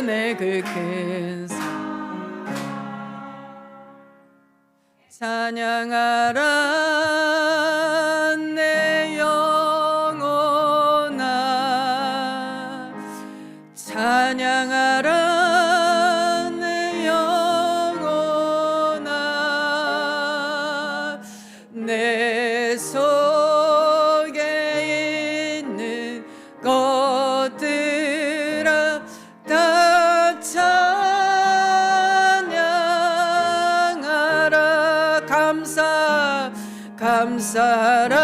내 그 큰 찬양하라 내 영혼아 찬양하라 내 영혼아 내 속에 있는 것들아 다 찬양하라 감사하라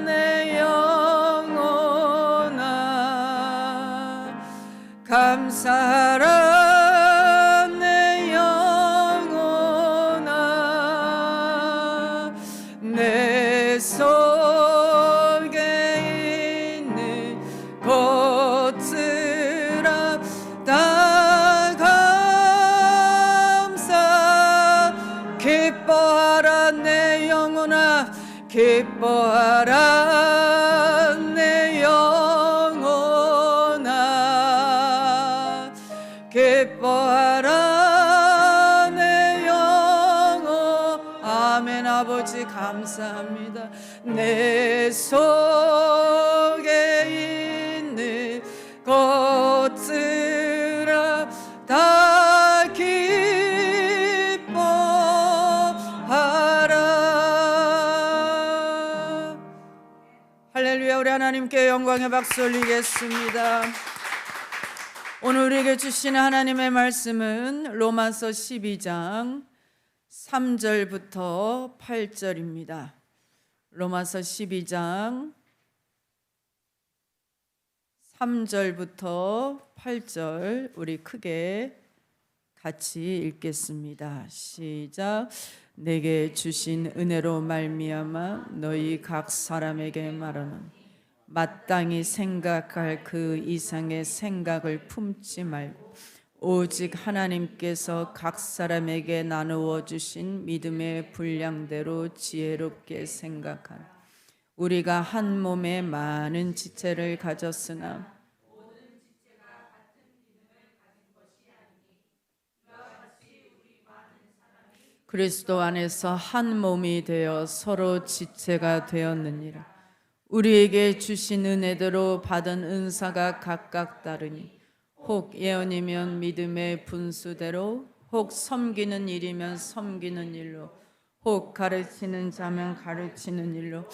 내 영혼아 감사하라 내 영혼아 내 속에 있는 것들아 다 감사 기뻐하라 내 영혼아 기뻐하라 내 영혼아 기뻐하라 내 영혼 아멘 아버지 감사합니다 내 속에 있는 것들아 다 기뻐하라 할렐루야 우리 하나님께 영광의 박수 올리겠습니다. 오늘 우리에게 주시는 하나님의 말씀은 로마서 12장 3절부터 8절입니다. 로마서 12장 3절부터 8절 우리 크게 같이 읽겠습니다. 시작. 내게 주신 은혜로 말미암아 너희 각 사람에게 말하는 마땅히 생각할 그 이상의 생각을 품지 말고 오직 하나님께서 각 사람에게 나누어 주신 믿음의 분량대로 지혜롭게 생각하라. 우리가 한 몸에 많은 지체를 가졌으나 그리스도 안에서 한 몸이 되어 서로 지체가 되었느니라. 우리에게 주신 은혜대로 받은 은사가 각각 다르니 혹 예언이면 믿음의 분수대로 혹 섬기는 일이면 섬기는 일로 혹 가르치는 자면 가르치는 일로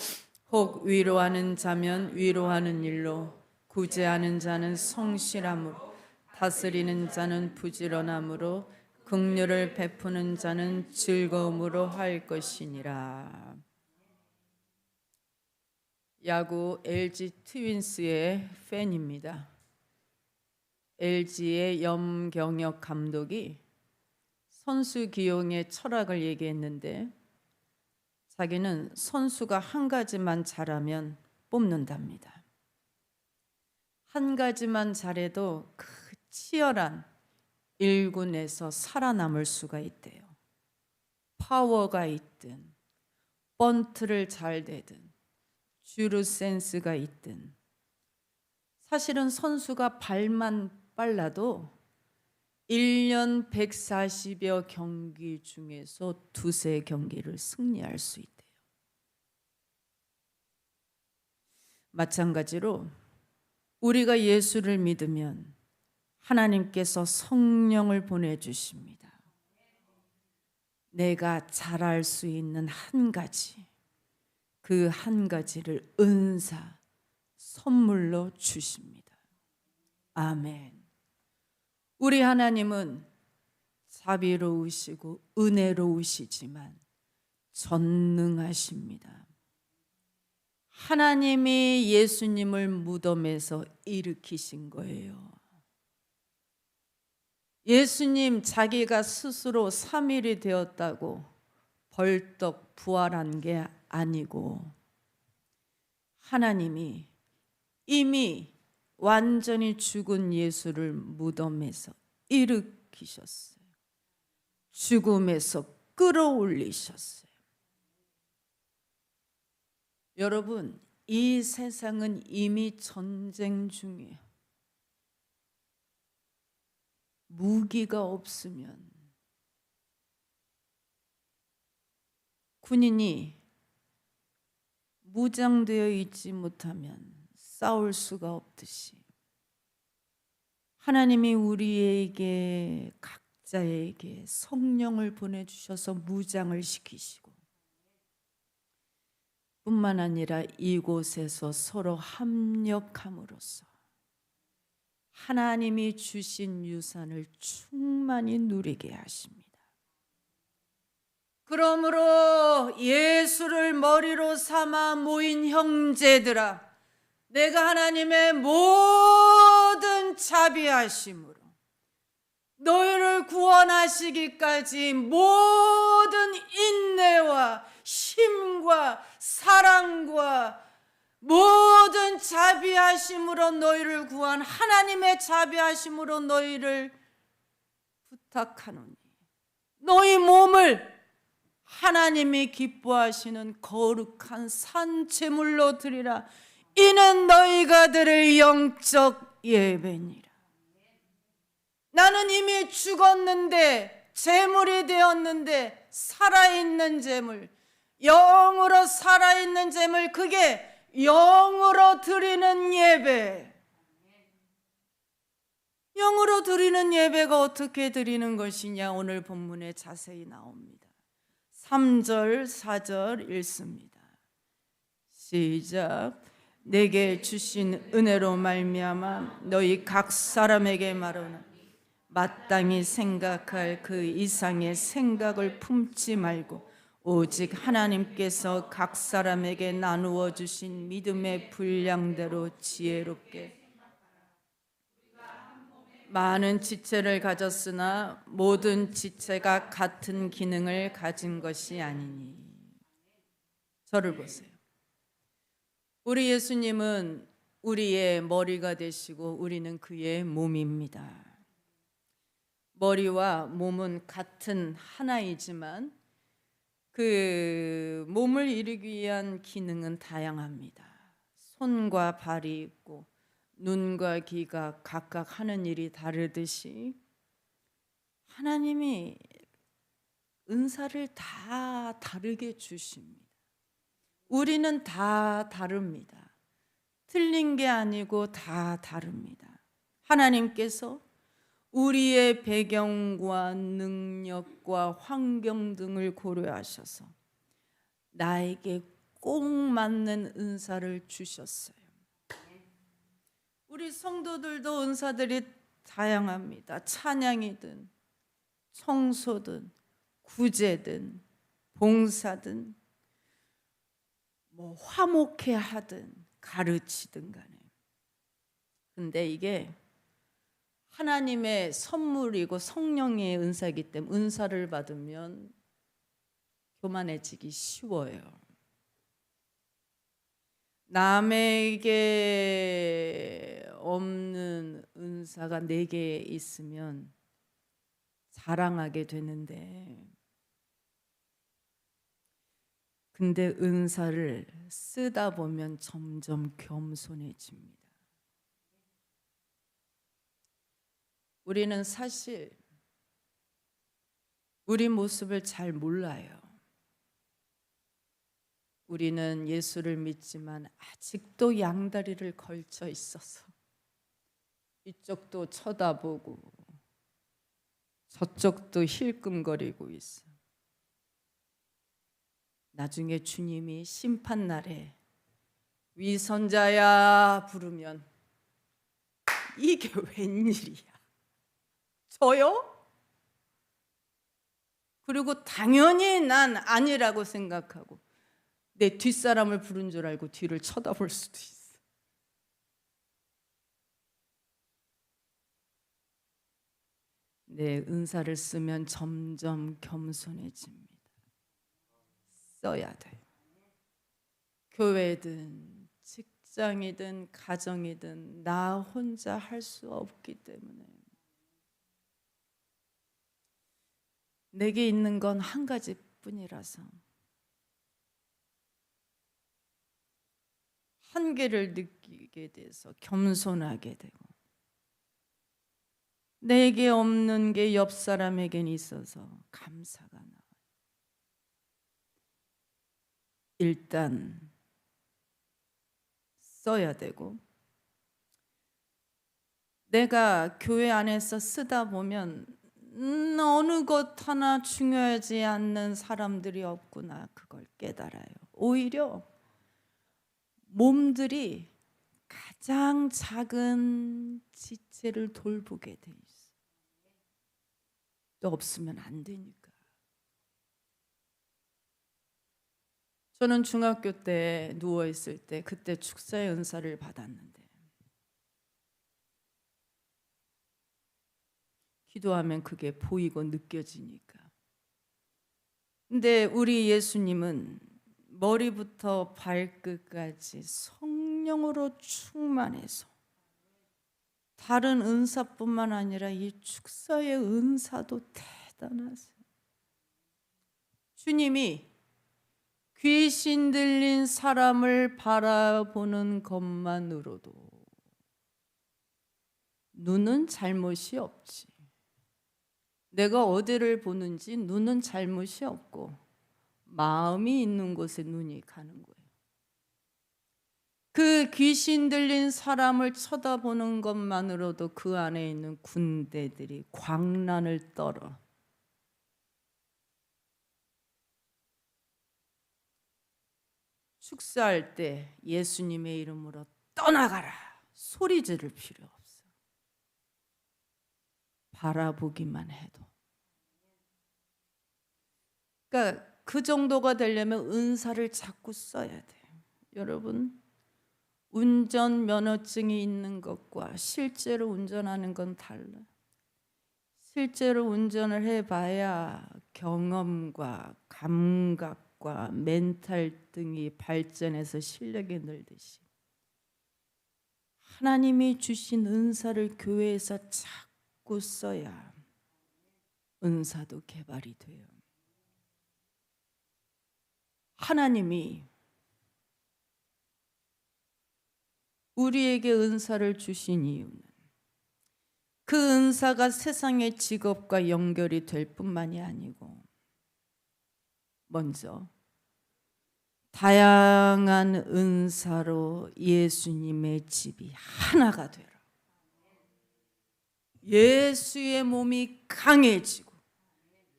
혹 위로하는 자면 위로하는 일로 구제하는 자는 성실함으로 다스리는 자는 부지런함으로 긍휼을 베푸는 자는 즐거움으로 할 것이니라. 야구 LG 트윈스의 팬입니다. LG의 염경엽 감독이 선수 기용의 철학을 얘기했는데 자기는 선수가 한 가지만 잘하면 뽑는답니다. 한 가지만 잘해도 그 치열한 1군에서 살아남을 수가 있대요. 파워가 있든 번트를 잘 대든 주루 센스가 있든 사실은 선수가 발만 빨라도 1년 140여 경기 중에서 두세 경기를 승리할 수 있대요. 마찬가지로 우리가 예수를 믿으면 하나님께서 성령을 보내주십니다. 내가 잘할 수 있는 한 가지, 그 한 가지를 은사, 선물로 주십니다. 아멘. 우리 하나님은 자비로우시고 은혜로우시지만 전능하십니다. 하나님이 예수님을 무덤에서 일으키신 거예요. 예수님 자기가 스스로 3일이 되었다고 벌떡 부활한 게 아니고 하나님이 이미 완전히 죽은 예수를 무덤에서 일으키셨어요. 죽음에서 끌어올리셨어요. 여러분, 이 세상은 이미 전쟁 중이에요. 무기가 없으면, 군인이 무장되어 있지 못하면 싸울 수가 없듯이, 하나님이 우리에게 각자에게 성령을 보내주셔서 무장을 시키시고, 뿐만 아니라 이곳에서 서로 합력함으로써 하나님이 주신 유산을 충만히 누리게 하십니다. 그러므로 예수를 머리로 삼아 모인 형제들아, 내가 하나님의 모든 자비하심으로 너희를 구원하시기까지 모든 인내와 힘과 사랑과 모든 자비하심으로 너희를 구한 하나님의 자비하심으로 너희를 부탁하노니, 너희 몸을 하나님이 기뻐하시는 거룩한 산제물로 드리라. 이는 너희가 드릴 영적 예배니라. 나는 이미 죽었는데, 제물이 되었는데, 살아있는 제물, 영으로 살아있는 제물, 그게 영으로 드리는 예배. 영으로 드리는 예배가 어떻게 드리는 것이냐, 오늘 본문에 자세히 나옵니다. 3절 4절 읽습니다. 시작. 내게 주신 은혜로 말미암아 너희 각 사람에게 말하노니 마땅히 생각할 그 이상의 생각을 품지 말고 오직 하나님께서 각 사람에게 나누어 주신 믿음의 분량대로 지혜롭게, 많은 지체를 가졌으나 모든 지체가 같은 기능을 가진 것이 아니니. 저를 보세요. 우리 예수님은 우리의 머리가 되시고 우리는 그의 몸입니다. 머리와 몸은 같은 하나이지만 그 몸을 이루기 위한 기능은 다양합니다. 손과 발이 있고 눈과 귀가 각각 하는 일이 다르듯이 하나님이 은사를 다 다르게 주십니다. 우리는 다 다릅니다. 틀린 게 아니고 다 다릅니다. 하나님께서 우리의 배경과 능력과 환경 등을 고려하셔서 나에게 꼭 맞는 은사를 주셨어요. 우리 성도들도 은사들이 다양합니다. 찬양이든 청소든 구제든 봉사든 화목해 하든 가르치든 간에. 근데 이게 하나님의 선물이고 성령의 은사이기 때문에 은사를 받으면 교만해지기 쉬워요. 남에게 없는 은사가 내게 있으면 자랑하게 되는데, 근데 은사를 쓰다 보면 점점 겸손해집니다. 우리는 사실 우리 모습을 잘 몰라요. 우리는 예수를 믿지만 아직도 양다리를 걸쳐 있어서 이쪽도 쳐다보고 저쪽도 힐끔거리고 있어. 나중에 주님이 심판날에 위선자야 부르면 이게 웬일이야? 저요? 그리고 당연히 난 아니라고 생각하고 내 뒷사람을 부른 줄 알고 뒤를 쳐다볼 수도 있어. 내 은사를 쓰면 점점 겸손해집니다. 써야 돼. 교회든 직장이든 가정이든 나 혼자 할 수 없기 때문에 내게 있는 건 한 가지뿐이라서 한계를 느끼게 돼서 겸손하게 되고, 내게 없는 게 옆 사람에겐 있어서 감사가 나와요. 일단 써야 되고, 내가 교회 안에서 쓰다 보면 어느 것 하나 중요하지 않는 사람들이 없구나, 그걸 깨달아요. 오히려 몸들이 가장 작은 지체를 돌보게 돼 있어. 또 없으면 안 되니까. 저는 중학교 때 누워 있을 때 그때 축사의 은사를 받았는데, 기도하면 그게 보이고 느껴지니까. 근데 우리 예수님은 머리부터 발끝까지 성령으로 충만해서 다른 은사뿐만 아니라 이 축사의 은사도 대단하세요. 주님이 귀신 들린 사람을 바라보는 것만으로도 눈은 잘못이 없지. 내가 어디를 보는지 눈은 잘못이 없고 마음이 있는 곳에 눈이 가는 거예요. 그 귀신 들린 사람을 쳐다보는 것만으로도 그 안에 있는 군대들이 광란을 떨어 축사할 때 예수님의 이름으로 떠나가라 소리 지를 필요 없어. 바라보기만 해도. 그러니까 그 정도가 되려면 은사를 자꾸 써야 돼요. 여러분, 운전 면허증이 있는 것과 실제로 운전하는 건 달라. 실제로 운전을 해봐야 경험과 감각과 멘탈 등이 발전해서 실력이 늘듯이 하나님이 주신 은사를 교회에서 자꾸 써야 은사도 개발이 돼요. 하나님이 우리에게 은사를 주신 이유는 그 은사가 세상의 직업과 연결이 될 뿐만이 아니고, 먼저 다양한 은사로 예수님의 집이 하나가 되라. 예수의 몸이 강해지고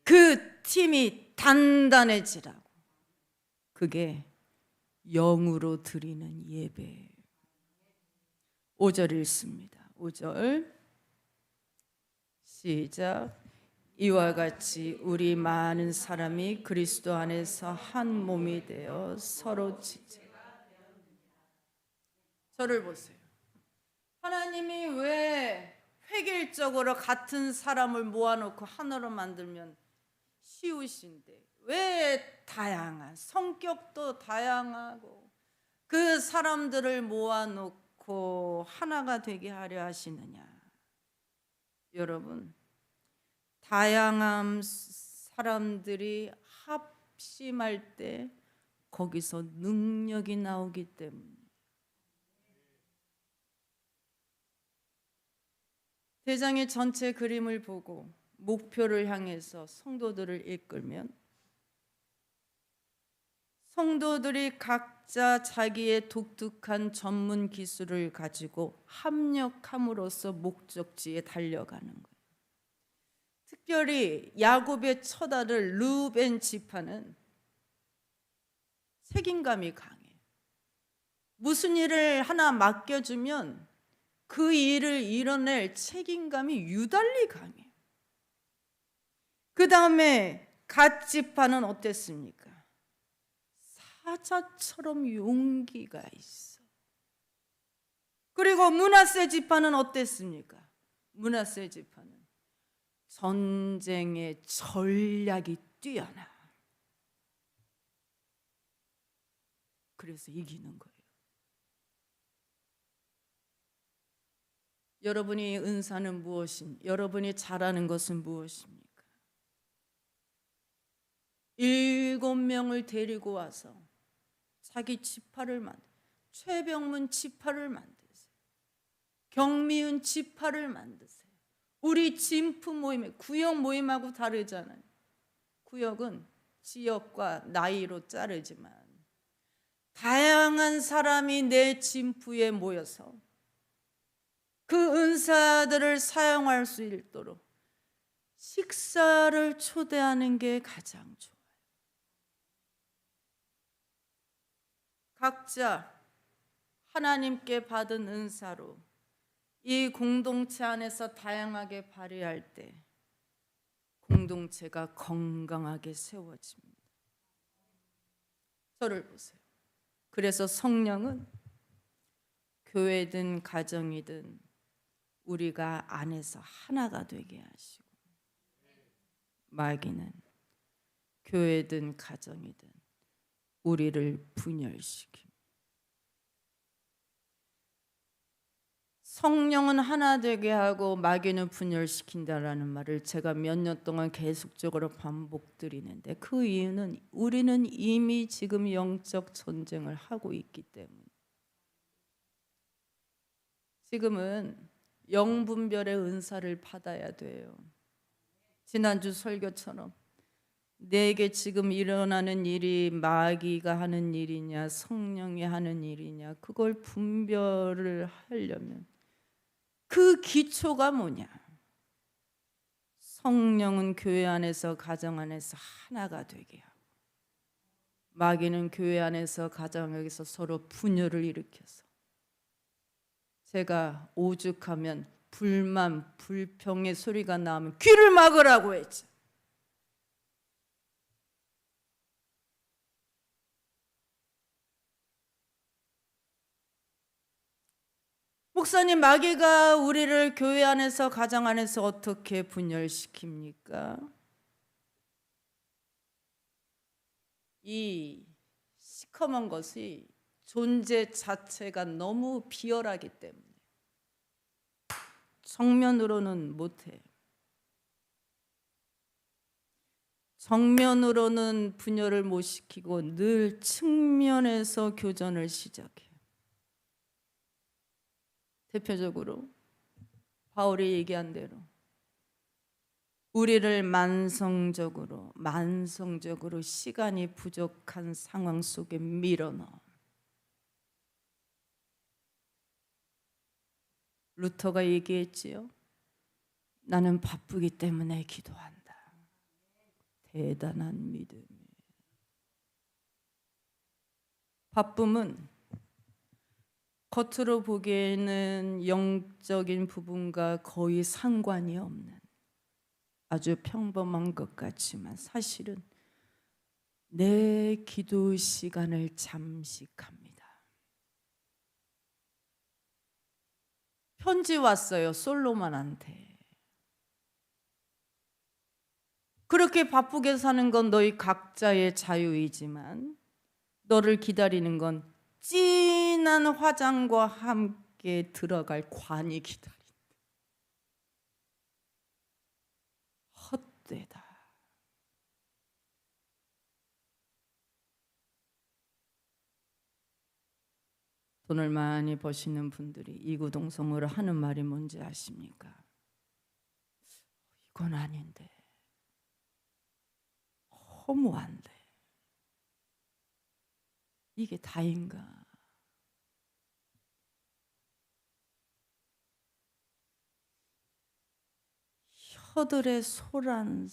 그 팀이 단단해지라고. 그게 영으로 드리는 예배예요. 5절 읽습니다. 5절 시작. 이와 같이 우리 많은 사람이 그리스도 안에서 한 몸이 되어 서로 지체가 되었느니라. 저를 보세요. 하나님이 왜 획일적으로 같은 사람을 모아놓고 하나로 만들면 쉬우신데 왜 다양한 성격도 다양하고 그 사람들을 모아놓고 하나가 되게 하려 하시느냐? 여러분, 다양한 사람들이 합심할 때 거기서 능력이 나오기 때문에. 대장의 전체 그림을 보고 목표를 향해서 성도들을 이끌면 성도들이 각자 자기의 독특한 전문 기술을 가지고 합력함으로써 목적지에 달려가는 거예요. 특별히 야곱의 처다를 르우벤 지파는 책임감이 강해. 무슨 일을 하나 맡겨주면 그 일을 이뤄낼 책임감이 유달리 강해. 그 다음에 갓 지파는 어땠습니까? 사자처럼 용기가 있어. 그리고 므낫세 지파는 어땠습니까? 므낫세 지파는 전쟁의 전략이 뛰어나. 그래서 이기는 거예요. 여러분이 은사는 여러분이 잘하는 것은 무엇입니까? 7명을 데리고 와서 자기 지파를 최병문 지파를 만드세요. 경미은 지파를 만드세요. 우리 진프 모임, 구역 모임하고 다르잖아요. 구역은 지역과 나이로 자르지만 다양한 사람이 내 진프에 모여서 그 은사들을 사용할 수 있도록 식사를 초대하는 게 가장 좋아요. 각자 하나님께 받은 은사로 이 공동체 안에서 다양하게 발휘할 때 공동체가 건강하게 세워집니다. 저를 보세요. 그래서 성령은 교회든 가정이든 우리가 안에서 하나가 되게 하시고, 마귀는 교회든 가정이든 우리를 분열시킵니다. 성령은 하나 되게 하고 마귀는 분열시킨다라는 말을 제가 몇 년 동안 계속적으로 반복드리는데, 그 이유는 우리는 이미 지금 영적 전쟁을 하고 있기 때문에. 지금은 영분별의 은사를 받아야 돼요. 지난주 설교처럼 내게 지금 일어나는 일이 마귀가 하는 일이냐 성령이 하는 일이냐, 그걸 분별을 하려면 그 기초가 뭐냐? 성령은 교회 안에서 가정 안에서 하나가 되게 하고, 마귀는 교회 안에서 가정에서 서로 분열을 일으켜서, 제가 오죽하면 불만 불평의 소리가 나오면 귀를 막으라고 했죠. 목사님, 마귀가 우리를 교회 안에서 가정 안에서 어떻게 분열시킵니까? 이 시커먼 것이 존재 자체가 너무 비열하기 때문에 정면으로는 못해. 정면으로는 분열을 못 시키고 늘 측면에서 교전을 시작해. 대표적으로 바울이 얘기한 대로 우리를 만성적으로 시간이 부족한 상황 속에 밀어넣어. 루터가 얘기했지요. 나는 바쁘기 때문에 기도한다. 대단한 믿음이에요. 바쁨은 겉으로 보기에는 영적인 부분과 거의 상관이 없는 아주 평범한 것 같지만 사실은 내 기도 시간을 잠식합니다. 편지 왔어요, 솔로몬한테. 그렇게 바쁘게 사는 건 너희 각자의 자유이지만 너를 기다리는 건 진한 화장과 함께 들어갈 관이 기다린다. 헛되다. 돈을 많이 버시는 분들이 이구동성으로 하는 말이 뭔지 아십니까? 이건 아닌데, 허무한데, 이게 다인가? 혀들의 소란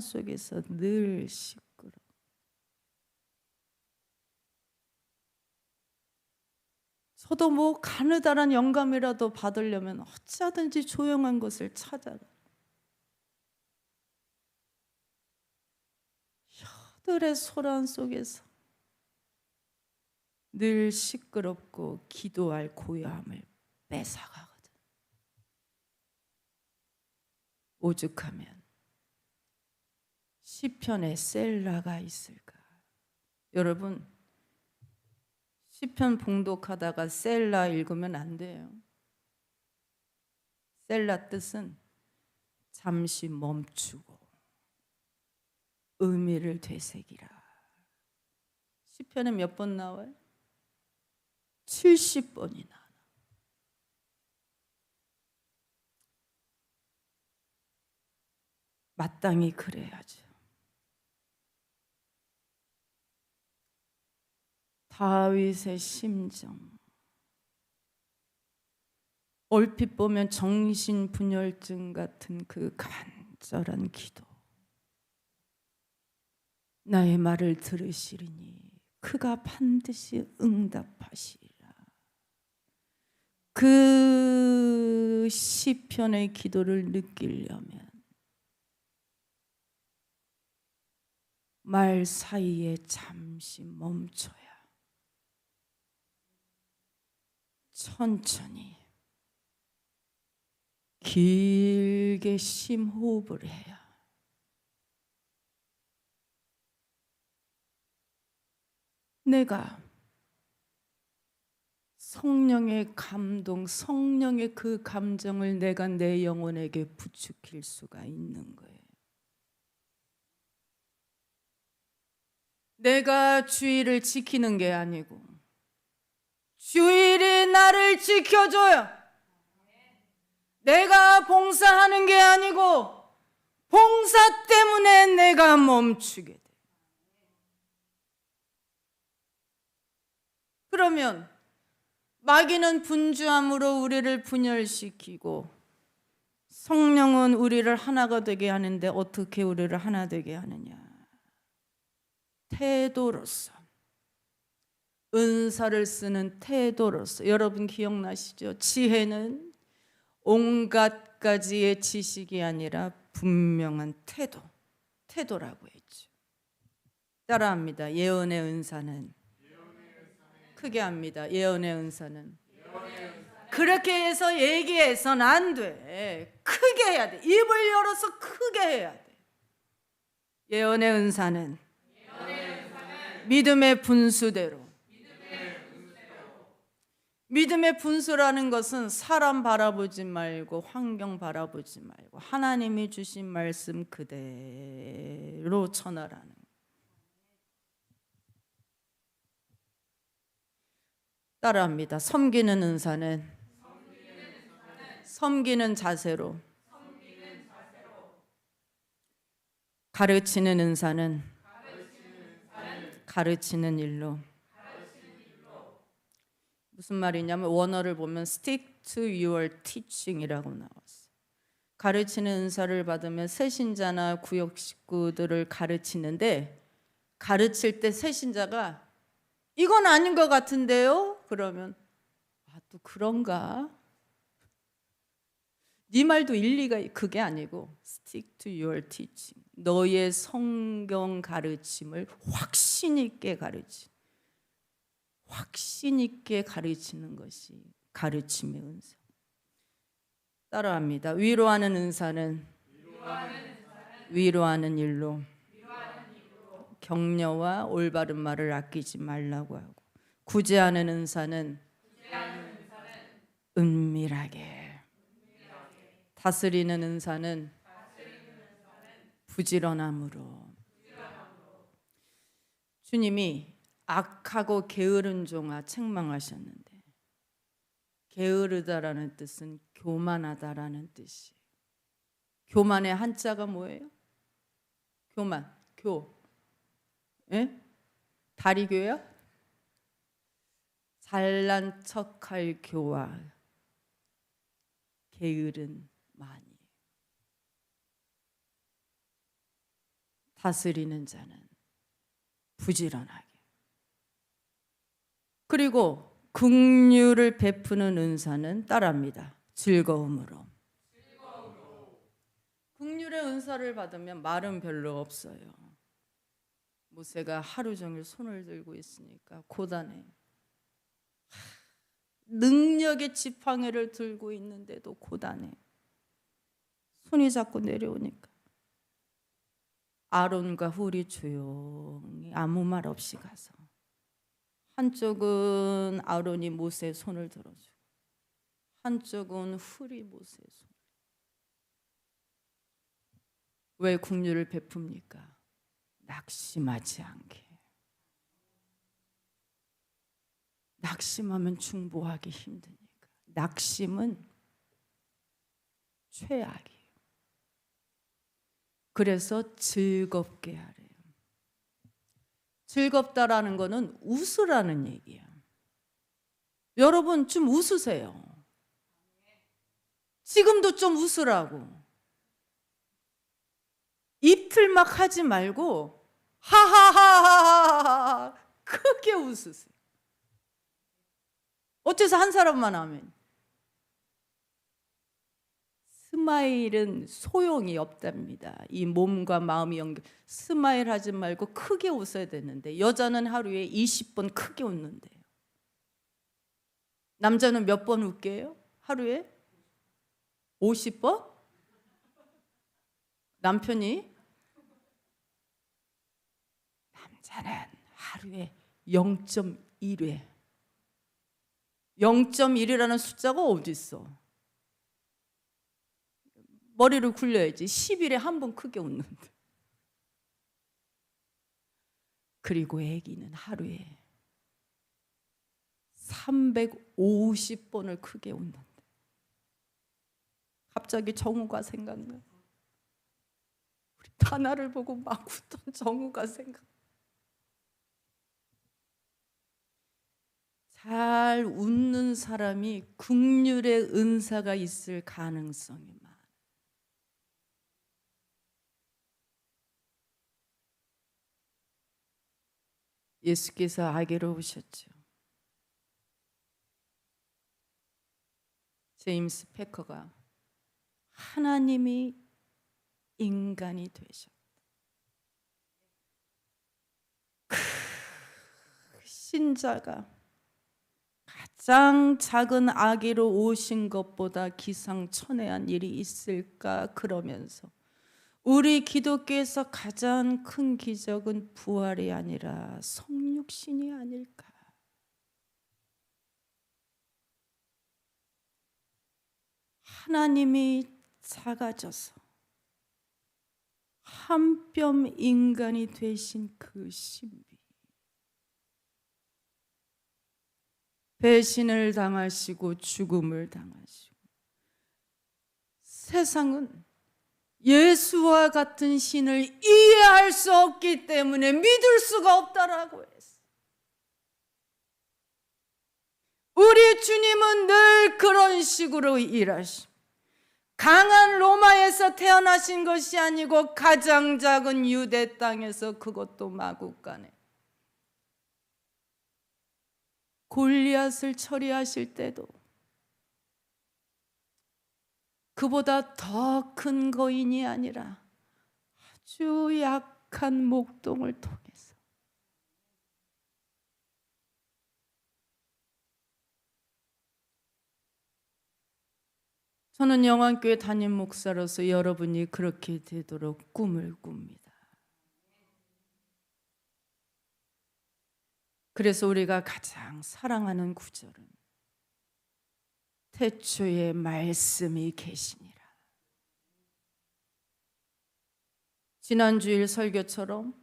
속에서 늘 시끄러. 저도 뭐 가느다란 영감이라도 받으려면 어찌하든지 조용한 것을 찾아가. 혀들의 소란 속에서 늘 시끄럽고 기도할 고요함을 뺏어가거든. 오죽하면 시편에 셀라가 있을까? 여러분, 시편 봉독하다가 셀라 읽으면 안 돼요. 셀라 뜻은 잠시 멈추고 의미를 되새기라. 시편에 몇 번 나와요? 70번이나. 마땅히 그래야죠. 다윗의 심정, 얼핏 보면 정신분열증 같은 그 간절한 기도. 나의 말을 들으시리니 그가 반드시 응답하시리라. 그 시편의 기도를 느끼려면 말 사이에 잠시 멈춰야, 천천히 길게 심호흡을 해야 내가 성령의 감동, 성령의 그 감정을 내가 내 영혼에게 부추길 수가 있는 거예요. 내가 주의를 지키는 게 아니고 주일이 나를 지켜줘요. 내가 봉사하는 게 아니고 봉사 때문에 내가 멈추게 돼. 그러면 마귀는 분주함으로 우리를 분열시키고 성령은 우리를 하나가 되게 하는데 어떻게 우리를 하나 되게 하느냐? 태도로서, 은사를 쓰는 태도로서. 여러분 기억나시죠? 지혜는 온갖 가지의 지식이 아니라 분명한 태도라고 했죠. 따라합니다. 예언의 은사는, 크게 합니다. 예언의 은사는 그렇게 해서 얘기해서는 안 돼. 크게 해야 돼. 입을 열어서 크게 해야 돼. 예언의 은사는 믿음의 분수대로. 믿음의 분수라는 것은 사람 바라보지 말고 환경 바라보지 말고 하나님이 주신 말씀 그대로 전하라는. 따라합니다. 섬기는 은사는 섬기는 자세로, 가르치는 은사는 가르치는 일로. 무슨 말이냐면 원어를 보면 stick to your teaching이라고 나왔어요. 가르치는 은사를 받으면 새신자나 구역 식구들을 가르치는데, 가르칠 때 새신자가 이건 아닌 것 같은데요? 그러면 또 그런가? 네 말도 일리가, 그게 아니고 stick to your teaching. 너의 성경 가르침을 확신 있게 가르치는 것이 가르침의 은사. 따라합니다. 위로하는 은사는 위로하는 일로. 격려와 올바른 말을 아끼지 말라고 하고, 구제하는 은사는 은밀하게, 다스리는 은사는 부지런함으로. 주님이 악하고 게으른 종아 책망하셨는데, 게으르다라는 뜻은 교만하다라는 뜻이에요. 교만의 한자가 뭐예요? 교만, 다리교야? 잘난 척할 교와 게으른 만이. 다스리는 자는 부지런하게, 그리고 긍휼을 베푸는 은사는 따라합니다. 즐거움으로. 긍휼의 은사를 받으면 말은 별로 없어요. 모세가 하루 종일 손을 들고 있으니까 고단해. 능력의 지팡이를 들고 있는데도 고단해. 손이 자꾸 내려오니까 아론과 훌이 조용히 아무 말 없이 가서, 한쪽은 아론이 모세의 손을 들어주고 한쪽은 훌이 모세의 손을. 왜 긍휼을 베풉니까? 낙심하지 않게. 낙심하면 중보하기 힘드니까. 낙심은 최악이에요. 그래서 즐겁게 하래요. 즐겁다라는 거는 웃으라는 얘기야. 여러분 좀 웃으세요. 지금도 좀 웃으라고. 입틀 막 하지 말고 하하하하하 크게 웃으세요. 어째서 한 사람만 하면. 스마일은 소용이 없답니다. 이 몸과 마음이 연결. 스마일 하지 말고 크게 웃어야 되는데 여자는 하루에 20번 크게 웃는데요. 남자는 몇 번 웃게요? 하루에? 50번? 남편이? 남자는 하루에 0.1회. 0.1이라는 숫자가 어디 있어? 머리를 굴려야지. 10일에 한 번 크게 웃는데. 그리고 아기는 하루에 350번을 크게 웃는데. 갑자기 정우가 생각나. 우리 다나를 보고 막 웃던 정우가 생각나. 잘 웃는 사람이 긍휼의 은사가 있을 가능성이 많아요. 예수께서 아기로 오셨죠. 제임스 패커가 하나님이 인간이 되셨다. 그 신자가 가장 작은 아기로 오신 것보다 기상천외한 일이 있을까 그러면서 우리 기독교에서 가장 큰 기적은 부활이 아니라 성육신이 아닐까. 하나님이 작아져서 한 뼘 인간이 되신 그 신비. 배신을 당하시고 죽음을 당하시고. 세상은 예수와 같은 신을 이해할 수 없기 때문에 믿을 수가 없다라고 했어. 우리 주님은 늘 그런 식으로 일하십니다. 강한 로마에서 태어나신 것이 아니고 가장 작은 유대 땅에서, 그것도 마국간에 골리앗을 처리하실 때도 그보다 더 큰 거인이 아니라 아주 약한 목동을 통해서 저는 영안교회 담임 목사로서 여러분이 그렇게 되도록 꿈을 꿉니다. 그래서 우리가 가장 사랑하는 구절은 태초에 말씀이 계시니라. 지난주일 설교처럼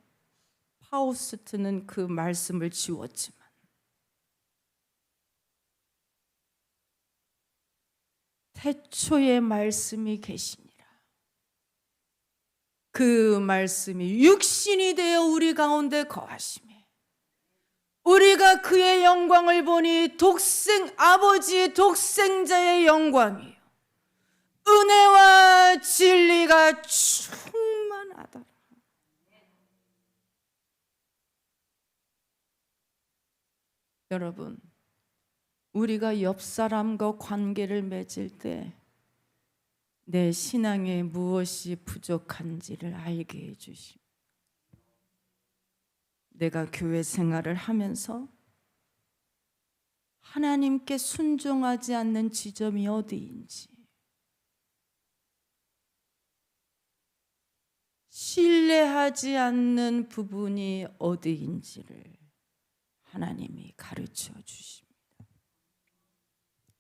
파우스트는 그 말씀을 지웠지만 태초에 말씀이 계시니라. 그 말씀이 육신이 되어 우리 가운데 거하시며 우리가 그의 영광을 보니 아버지의 독생자의 영광이요 은혜와 진리가 충만하더라. 여러분, 우리가 옆 사람과 관계를 맺을 때 내 신앙에 무엇이 부족한지를 알게 해주십니다. 내가 교회 생활을 하면서 하나님께 순종하지 않는 지점이 어디인지, 신뢰하지 않는 부분이 어디인지를 하나님이 가르쳐 주십니다.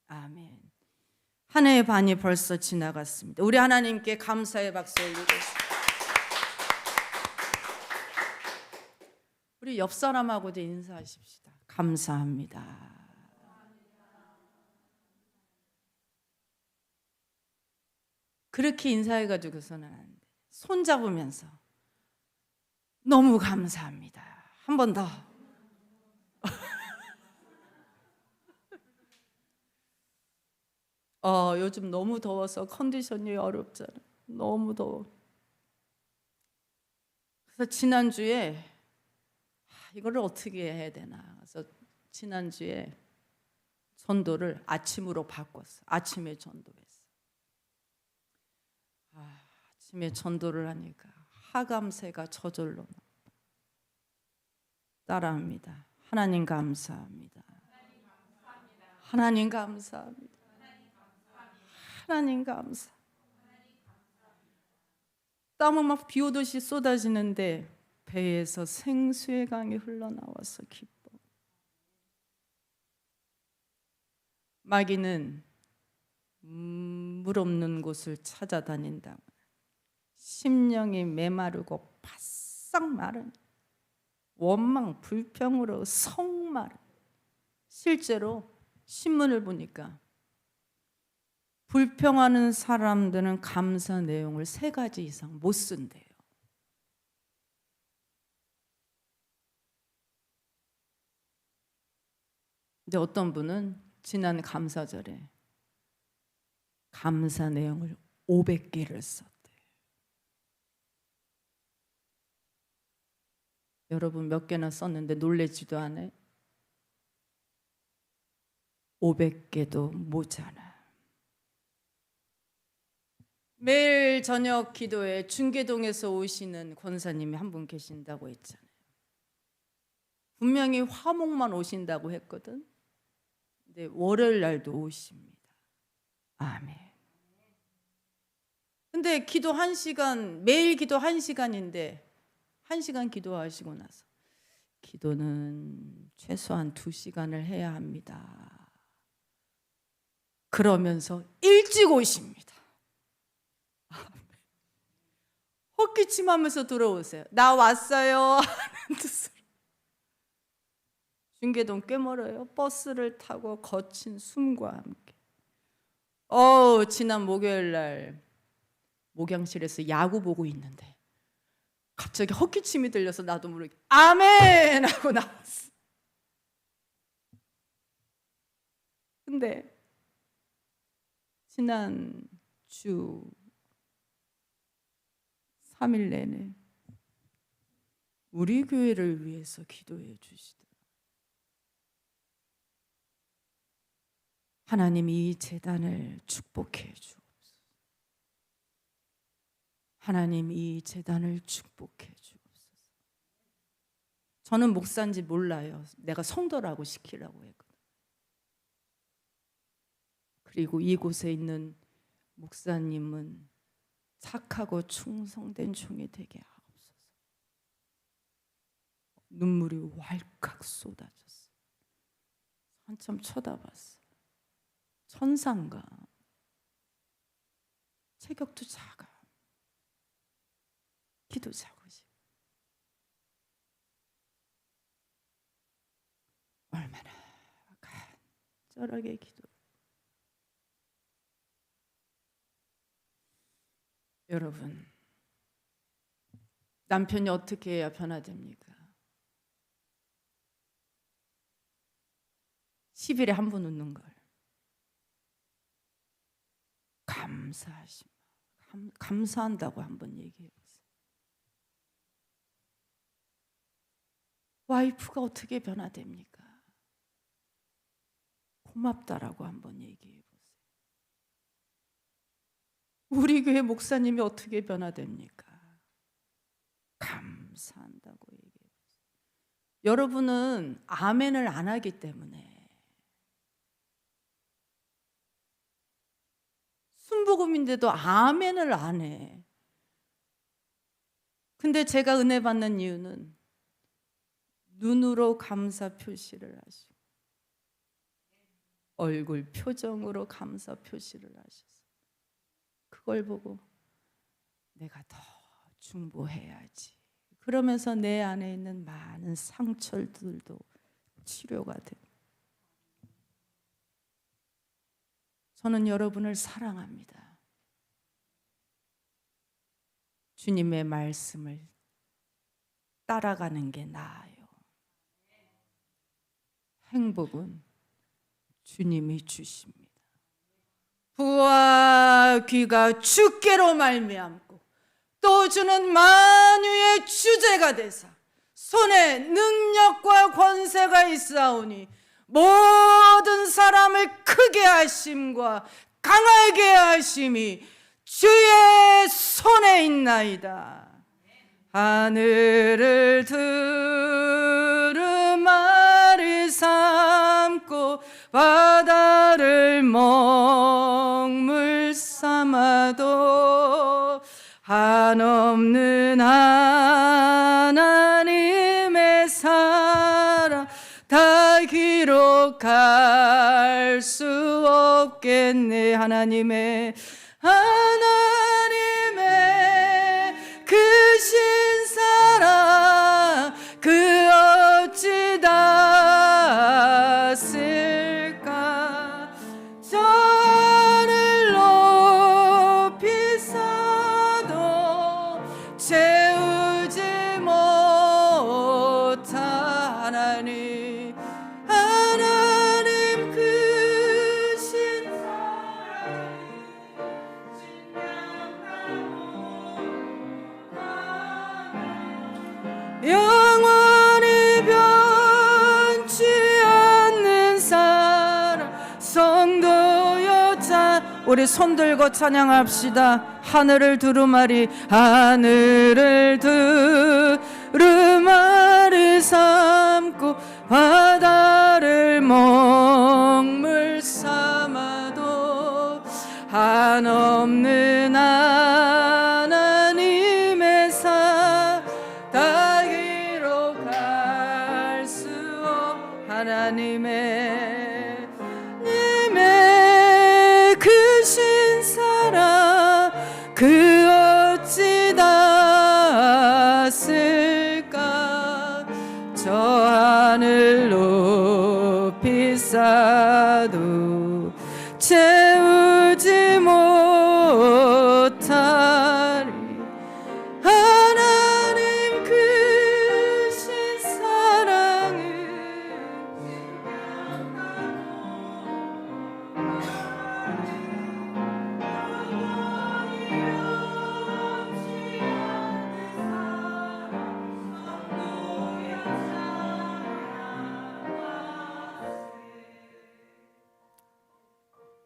아멘. 한 해의 반이 벌써 지나갔습니다. 우리 하나님께 감사의 박수 올리겠습니다. 우리 옆 사람하고도 인사하십시다. 감사합니다. 그렇게 인사해가지고서는 안 돼. 손잡으면서 너무 감사합니다. 한 번 더. 요즘 너무 더워서 컨디션이 어렵잖아. 너무 더워. 그래서 지난주에 이거를 어떻게 해야 되나. 그래서 지난주에 전도를 아침으로 바꿨어. 아침에 전도했어. 아침에 전도를 하니까 하감새가 저절로 나. 따라합니다. 하나님 감사합니다. 하나님 감사합니다. 하나님 감사. 땀은 막 비 오듯이 쏟아지는데 배에서 생수의 강이 흘러나와서 기뻐. 마귀는 물 없는 곳을 찾아다닌다. 심령이 메마르고 바싹 마른 원망 불평으로 성마른. 실제로 신문을 보니까 불평하는 사람들은 감사 내용을 3가지 이상 못 쓴대요. 근데 어떤 분은 지난 감사절에 감사 내용을 500개를 썼대요. 여러분 몇 개나 썼는데 놀래지도 않아요? 500개도 모자라. 매일 저녁 기도에 중계동에서 오시는 권사님이 한 분 계신다고 했잖아요. 분명히 화목만 오신다고 했거든. 근데 월요일 날도 오십니다. 아멘. 근데 기도 1시간, 매일 기도 1시간인데 1시간 기도하시고 나서 기도는 최소한 2시간을 해야 합니다. 그러면서 일찍 오십니다. 헛기침하면서 들어오세요. 나 왔어요 하는 뜻으로. 중계동 꽤 멀어요. 버스를 타고 거친 숨과 함께. 지난 목요일 날 목양실에서 야구 보고 있는데 갑자기 헛기침이 들려서 나도 모르게 아멘 하고 나왔어. 근데 지난 주 3일 내내 우리 교회를 위해서 기도해 주시더라. 하나님 이 재단을 축복해 주옵소서. 하나님 이 재단을 축복해 주옵소서. 저는 목사인지 몰라요. 내가 성도라고 시키라고 했거든. 그리고 이곳에 있는 목사님은 착하고 충성된 종이 되게 하옵소서. 눈물이 왈칵 쏟아졌어. 한참 쳐다봤어. 천상가. 체격도 작아. 키도 작으시고. 얼마나 간절하게 기도. 여러분, 남편이 어떻게 해야 변화됩니까? 10일에 한 번 웃는 걸 감사한다고 한번 얘기해 보세요. 와이프가 어떻게 변화됩니까? 고맙다라고 한번 얘기해 보세요. 우리 교회 목사님이 어떻게 변화됩니까? 감사한다고 얘기해 보세요. 여러분은 아멘을 안 하기 때문에 순복음인데도 아멘을 안 해. 근데 제가 은혜 받는 이유는 눈으로 감사 표시를 하시고 얼굴 표정으로 감사 표시를 하셔서 그걸 보고 내가 더 중보해야지. 그러면서 내 안에 있는 많은 상처들도 치료가 됩니다. 저는 여러분을 사랑합니다. 주님의 말씀을 따라가는 게 나아요. 행복은 주님이 주십니다. 부와 귀가 주께로 말미암고 또 주는 만유의 주제가 되사 손에 능력과 권세가 있사오니 모든 사람을 크게 하심과 강하게 하심이 주의 손에 있나이다. 하늘을 두루마리 삼고 바다를 먹물 삼아도 한없는 하나님의 사랑 다 기록할 수 없겠네. 하나님의 크신 사랑 그 어찌 닿았을까. 저 하늘 높이 쌓아도 채우지 못한 하나님 크신 영원히 변치 않는 사랑 성도여 우리 손 들고 찬양합시다. 하늘을 두루마리 삼고 바다를 먹물 삼아도 한없는 하나님의 사 다 기록할 수 없. 하나님의 크신 사랑 그 어찌 닿았을까. 저 하늘 높이 쌓아도 채우지 못하리. 하나님 크신 사랑을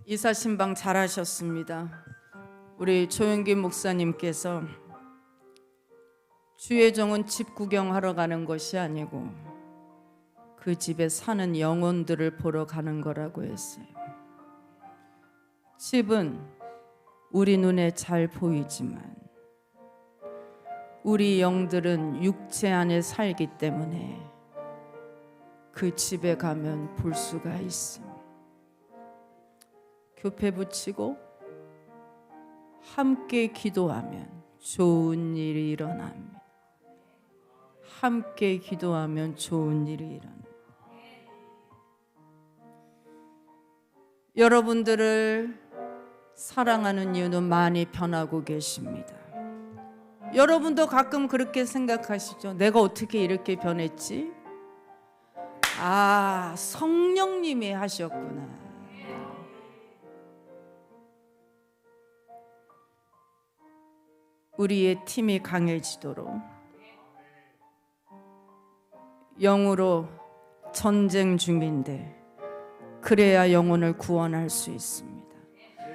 이사신방 잘하셨습니다. 우리 조영기 목사님께서 주의 종은 집 구경하러 가는 것이 아니고 그 집에 사는 영혼들을 보러 가는 거라고 했어요. 집은 우리 눈에 잘 보이지만 우리 영들은 육체 안에 살기 때문에 그 집에 가면 볼 수가 있습니다. 교회 붙이고 함께 기도하면 좋은 일이 일어납니다. 함께 기도하면 좋은 일이 일어납니다. 여러분들을 사랑하는 이유는 많이 변하고 계십니다. 여러분도 가끔 그렇게 생각하시죠? 내가 어떻게 이렇게 변했지? 아, 성령님이 하셨구나. 우리의 팀이 강해지도록 영으로 전쟁 중인데 그래야 영혼을 구원할 수 있습니다.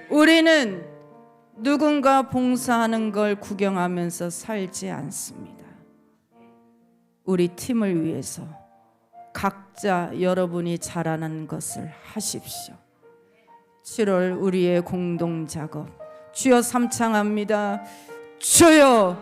우리는 누군가 봉사하는 걸 구경하면서 살지 않습니다. 우리 팀을 위해서 각자 여러분이 잘하는 것을 하십시오. 7월 우리의 공동작업 주여 삼창합니다. 주여